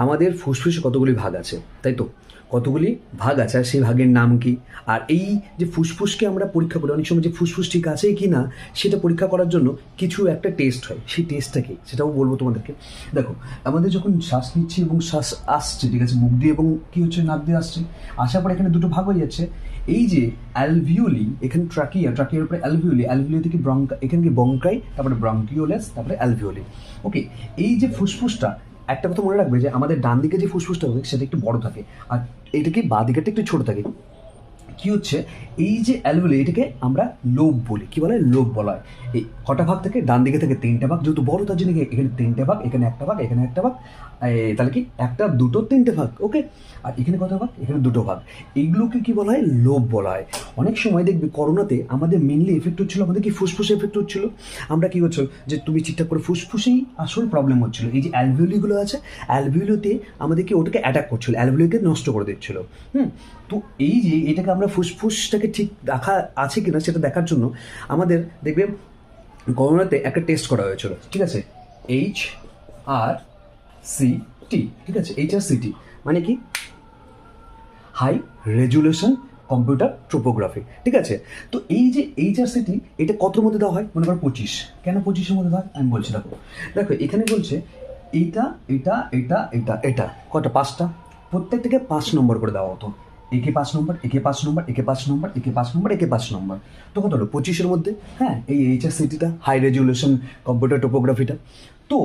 আমাদের ফুসফুসে কতগুলি ভাগ আছে, তাই তো? কতগুলি ভাগ আছে, আর সেই ভাগের নাম কি? আর এই যে ফুসফুসকে আমরা পরীক্ষা করি, অনেক সময় যে ফুসফুস ঠিক আছে কি না সেটা পরীক্ষা করার জন্য কিছু একটা টেস্ট হয়। সেই টেস্টটা কি সেটাও বলবো তোমাদেরকে। দেখো, আমাদের যখন শ্বাস নিচ্ছি এবং শ্বাস আসছে, ঠিক আছে, মুখ দিয়ে এবং কি হচ্ছে, নাক দিয়ে আসছে, আসার পর এখানে দুটো ভাগ হয়ে যাচ্ছে। এই যে অ্যালভিওলি, এখানে ট্রাকিয়ার উপরে অ্যালভিওলি থেকে এখানে কি বঙ্কাই, তারপরে ব্রঙ্কিওলেস, তারপরে অ্যালভিওলি। ওকে, এই যে ফুসফুসটা, একটা কথা মনে রাখবে যে আমাদের ডান দিকে যে ফুসফুসটা হবে সেটা একটু বড় থাকে, আর এটা কি বাঁ দিকেটা একটু ছোট থাকে। কি হচ্ছে, এই যে অ্যালভিওলি এটাকে আমরা লোব বলি। কি বলে? লোব বলা হয়। এই কটা ভাগ থেকে? ডান দিকে থেকে তিনটা ভাগ, যেহেতু বড় তার জন্য এখানে তিনটে ভাগ, এখানে একটা ভাগ, এখানে একটা ভাগ। তাহলে কি একটা, দুটো, তিনটে ভাগ। ওকে, আর এখানে কত ভাগ? এখানে দুটো ভাগ। এইগুলোকে কি বলা হয়? লোব বলা হয়। অনেক সময় দেখবে করোনাতে আমাদের মেনলি এফেক্ট হচ্ছিল, আমাদের কি ফুসফুসে এফেক্ট হচ্ছিল। আমরা কি করছো যে তুমি ঠিকঠাক করে ফুসফুসেই আসল প্রবলেম হচ্ছিল। এই যে অ্যালভিওলিগুলো আছে, অ্যালভিওলিতে আমাদের কি ওটাকে অ্যাটাক করছিল, অ্যালভিওলিকে নষ্ট করে দিচ্ছিল। তো এই যে এটাকে আমরা ফুসফুসটাকে ঠিক রাখা আছে কিনা সেটা দেখার জন্য আমাদের দেখবে করোনাতে একটা টেস্ট করা হয়েছিল, ঠিক আছে, HRCT, ঠিক আছে, HRCT মানে কি? হাই রেজুলেশন কম্পিউটার টোপোগ্রাফি, ঠিক আছে। তো এই যে HRCT, এটা কতর মধ্যে দেওয়া হয়? মনে করো 25। কেন 25-এর মধ্যে দেওয়া হয় আমি বলছি। দেখো দেখো এখানে বলছে এইটা, এটা, এটা, এটা, এটা, কটা? 5টা। প্রত্যেকটাকে 5 নম্বর করে দেওয়া হতো। একে 5 নম্বর, একে 5 নম্বর, একে 5 নম্বর, একে 5 নম্বর, একে 5 নম্বর। তো কত হলো? 25-এর মধ্যে। হ্যাঁ, এই HRCT-টা, হাই রেজুলেশন কম্পিউটার টোপোগ্রাফিটা। তো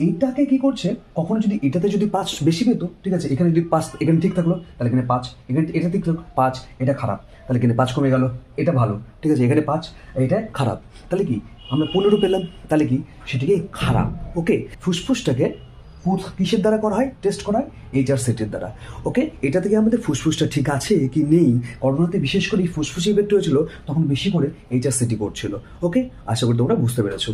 এইটাকে কি করছে, কখনো যদি এটাতে যদি 5 বেশি পেত, ঠিক আছে, এখানে যদি 5 এখানে ঠিক থাকলো, তাহলে এখানে 5, এখানে এটা ঠিক থাকলো 5, এটা খারাপ, তাহলে এখানে 5 কমে গেল, এটা ভালো, ঠিক আছে, এখানে 5, এটা খারাপ, তাহলে কি আমরা 15 পেলাম, তাহলে কি সেটাকে খারাপ। ওকে, ফুসফুসটাকে কিসের দ্বারা করা হয়? টেস্ট করা হয় HRCT-র দ্বারা। ওকে, এটা থেকে আমাদের ফুসফুসটা ঠিক আছে কি নেই, করোনাতে বিশেষ করে ফুসফুসে ইফেক্ট হয়েছিল তখন বেশি করে HRCT করছিল। ওকে, আশা করি তোমরা বুঝতে পেরেছো।